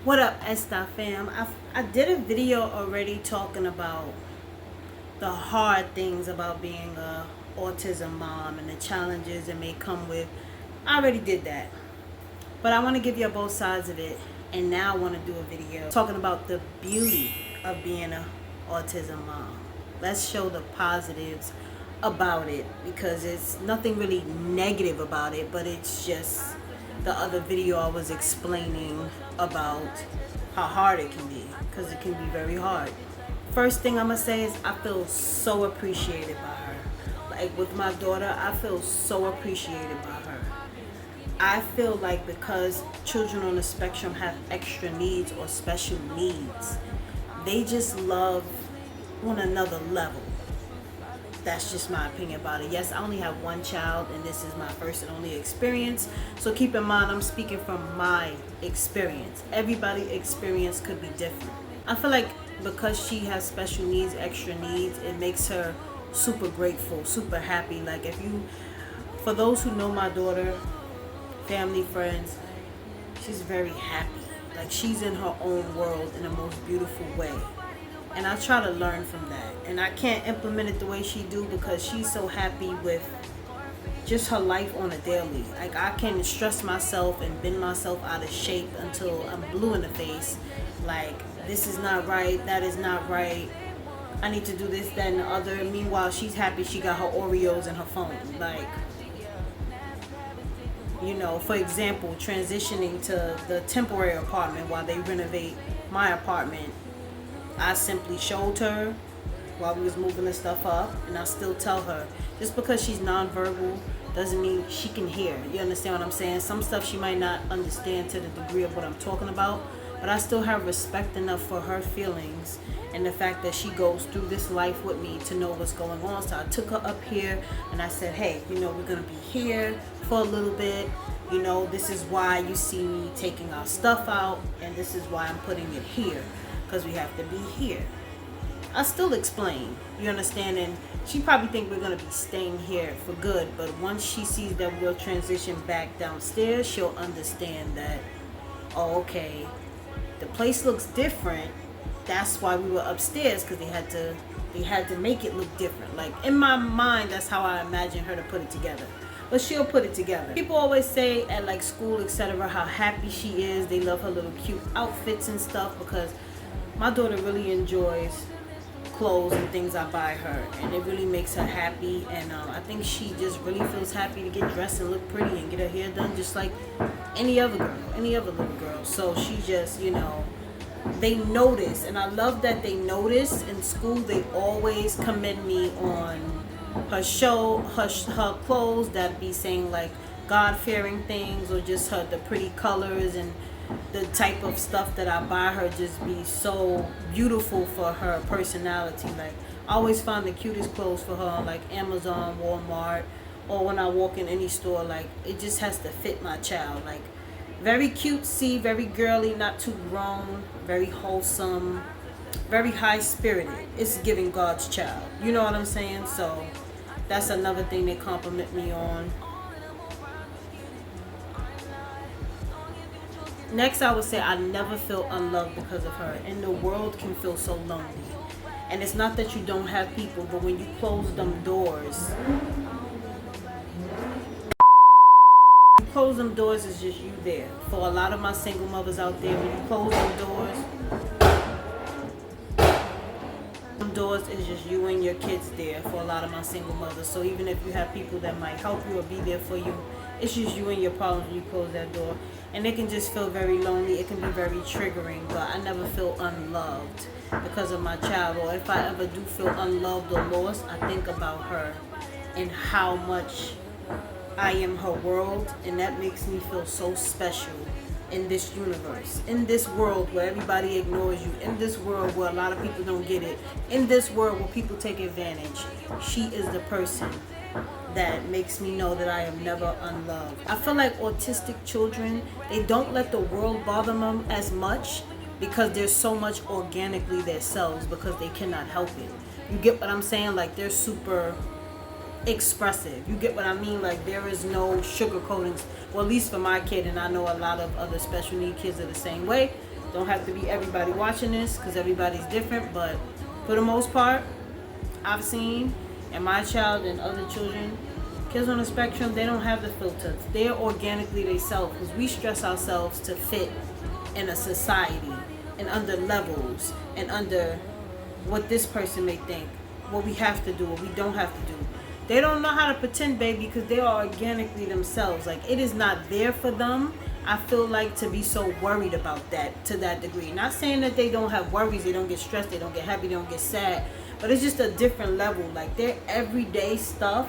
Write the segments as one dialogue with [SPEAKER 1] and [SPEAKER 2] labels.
[SPEAKER 1] What up, Esta fam? I did a video already talking about the hard things about being a autism mom and the challenges it may come with. I already did that, but I want to give you both sides of it, and now I want to do a video talking about the beauty of being a autism mom. Let's show the positives about it, because it's nothing really negative about it, but it's just the other video I was explaining about how hard it can be, because it can be very hard. First thing I'm gonna say is I feel so appreciated by her. Like with my daughter, I feel so appreciated by her. I feel like because children on the spectrum have extra needs or special needs, they just love on another level. That's just my opinion about it. Yes, I only have one child, and this is my first and only experience. So keep in mind, I'm speaking from my experience. Everybody's experience could be different. I feel like because she has special needs, extra needs, it makes her super grateful, super happy. Like for those who know my daughter, family, friends, she's very happy. Like she's in her own world in the most beautiful way. And I try to learn from that. And I can't implement it the way she do, because she's so happy with just her life on a daily. Like I can stress myself and bend myself out of shape until I'm blue in the face. Like this is not right, that is not right. I need to do this, that, and the other. Meanwhile, she's happy she got her Oreos in her phone. Like, you know, for example, transitioning to the temporary apartment while they renovate my apartment, I simply showed her while we was moving the stuff up, and I still tell her, just because she's nonverbal doesn't mean she can hear. You understand what I'm saying? Some stuff she might not understand to the degree of what I'm talking about, but I still have respect enough for her feelings and the fact that she goes through this life with me to know what's going on. So I took her up here and I said, hey, you know, we're gonna be here for a little bit. You know, this is why you see me taking our stuff out, and this is why I'm putting it here, because we have to be here. I still explain, you understand, and she probably think we're going to be staying here for good, but once she sees that we'll transition back downstairs, she'll understand that, oh, okay, the place looks different. That's why we were upstairs, because they had to make it look different. Like in my mind, that's how I imagine her to put it together. But she'll put it together. People always say at like school, etc., how happy she is. They love her little cute outfits and stuff, because my daughter really enjoys clothes and things I buy her, and it really makes her happy. And I think she just really feels happy to get dressed and look pretty and get her hair done just like any other girl, any other little girl. So she just, you know, they notice, and I love that they notice. In school, they always commend me on her clothes that be saying like God-fearing things, or just the pretty colors and the type of stuff that I buy her just be so beautiful for her personality. Like I always find the cutest clothes for her on like Amazon, Walmart, or when I walk in any store. Like it just has to fit my child. Like very cutesy, very girly, not too grown, very wholesome, very high spirited. It's giving God's child. You know what I'm saying? So that's another thing they compliment me on. Next, I would say I never feel unloved because of her. And the world can feel so lonely. And it's not that you don't have people, but when you close them doors, it's just you there. For a lot of my single mothers out there, when you close them doors, it's just you and your kids there. For a lot of my single mothers. So even if you have people that might help you or be there for you, it's just you and your problems when you close that door. And it can just feel very lonely. It can be very triggering, but I never feel unloved because of my child. Or if I ever do feel unloved or lost, I think about her and how much I am her world, and that makes me feel so special in this universe, in this world where everybody ignores you, in this world where a lot of people don't get it, in this world where people take advantage. She is the person that makes me know that I am never unloved. I feel like autistic children, they don't let the world bother them as much, because they're so much organically themselves, because they cannot help it. You get what I'm saying? Like they're super expressive. You get what I mean? Like there is no sugar coatings. Well, at least for my kid, and I know a lot of other special need kids are the same way. Don't have to be everybody watching this because everybody's different, but for the most part, I've seen, and my child and other children, kids on the spectrum, they don't have the filters. They're organically themselves because we stress ourselves to fit in a society and under levels and under what this person may think, what we have to do, what we don't have to do. They don't know how to pretend, baby, because they are organically themselves. Like, it is not there for them, I feel like, to be so worried about that to that degree. Not saying that they don't have worries, they don't get stressed, they don't get happy, they don't get sad, but it's just a different level. Like, their everyday stuff,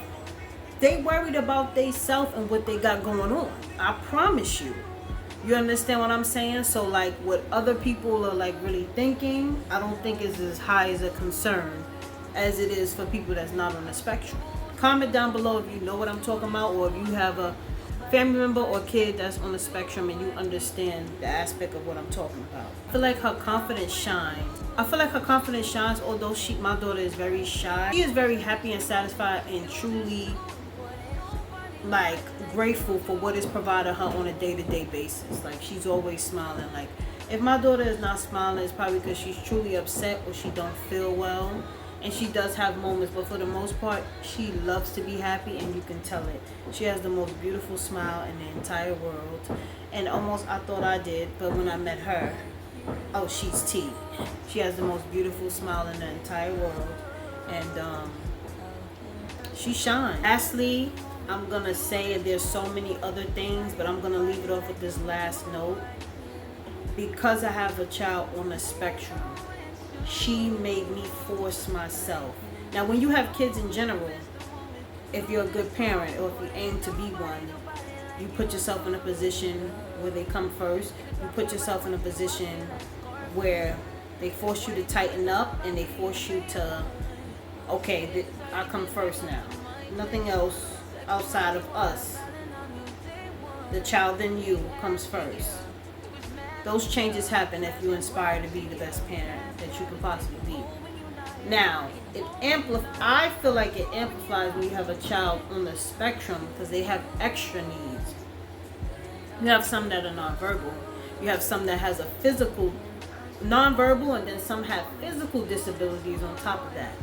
[SPEAKER 1] they worried about they self and what they got going on. I promise you. You understand what I'm saying? So, like, what other people are, like, really thinking, I don't think is as high as a concern as it is for people that's not on the spectrum. Comment down below if you know what I'm talking about, or if you have a family member or kid that's on the spectrum and you understand the aspect of what I'm talking about. I feel like her confidence shines. Although my daughter is very shy. She is very happy and satisfied and truly, like, grateful for what is provided her on a day-to-day basis. Like, she's always smiling. Like, if my daughter is not smiling, it's probably because she's truly upset or she don't feel well. And she does have moments, but for the most part, she loves to be happy, and you can tell it. She has the most beautiful smile in the entire world. And almost I thought I did, but when I met her, oh, she's T. She has the most beautiful smile in the entire world. And she shines. Lastly, I'm going to say, and there's so many other things, but I'm going to leave it off with this last note. Because I have a child on the spectrum, she made me force myself. Now, when you have kids in general, if you're a good parent or if you aim to be one, you put yourself in a position where they come first. You put yourself in a position where they force you to tighten up and they force you to, okay, I come first now. Nothing else outside of us. The child in you comes first. Those changes happen if you inspire to be the best parent that you can possibly be. Now, I feel like it amplifies when you have a child on the spectrum because they have extra needs. You have some that are nonverbal. You have some that has a physical, nonverbal, and then some have physical disabilities on top of that.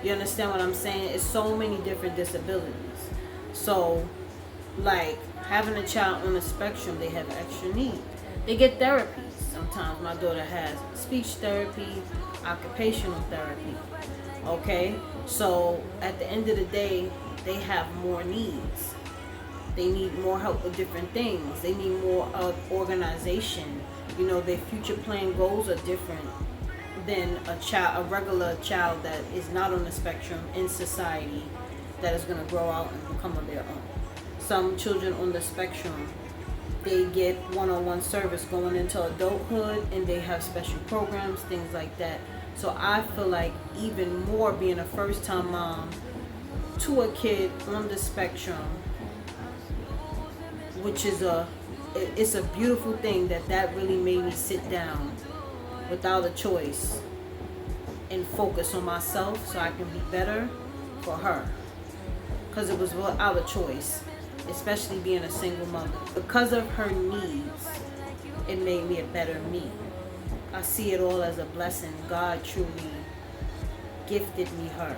[SPEAKER 1] You understand what I'm saying? It's so many different disabilities. So, like, having a child on the spectrum, they have extra needs. They get therapy. Sometimes my daughter has speech therapy, occupational therapy. Okay? So at the end of the day, they have more needs. They need more help with different things. They need more organization. You know, their future plan goals are different than a regular child that is not on the spectrum in society that is going to grow out and become of their own. Some children on the spectrum, they get one-on-one service going into adulthood, and they have special programs, things like that. So I feel like even more being a first-time mom to a kid on the spectrum, which is it's a beautiful thing that really made me sit down without a choice and focus on myself so I can be better for her. Because it was without a choice. Especially being a single mother. Because of her needs, it made me a better me. I see it all as a blessing. God truly gifted me her.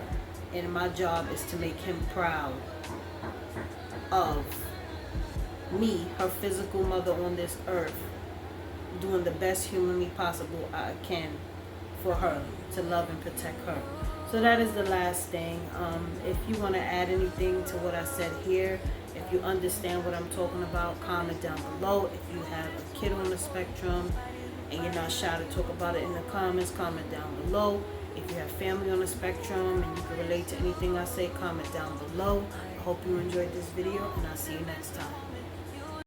[SPEAKER 1] And my job is to make him proud of me, her physical mother on this earth, doing the best humanly possible I can for her, to love and protect her. So that is the last thing. If you want to add anything to what I said here, if you understand what I'm talking about, comment down below. If you have a kid on the spectrum and you're not shy to talk about it in the comments, comment down below. If you have family on the spectrum and you can relate to anything I say, comment down below. I hope you enjoyed this video, and I'll see you next time.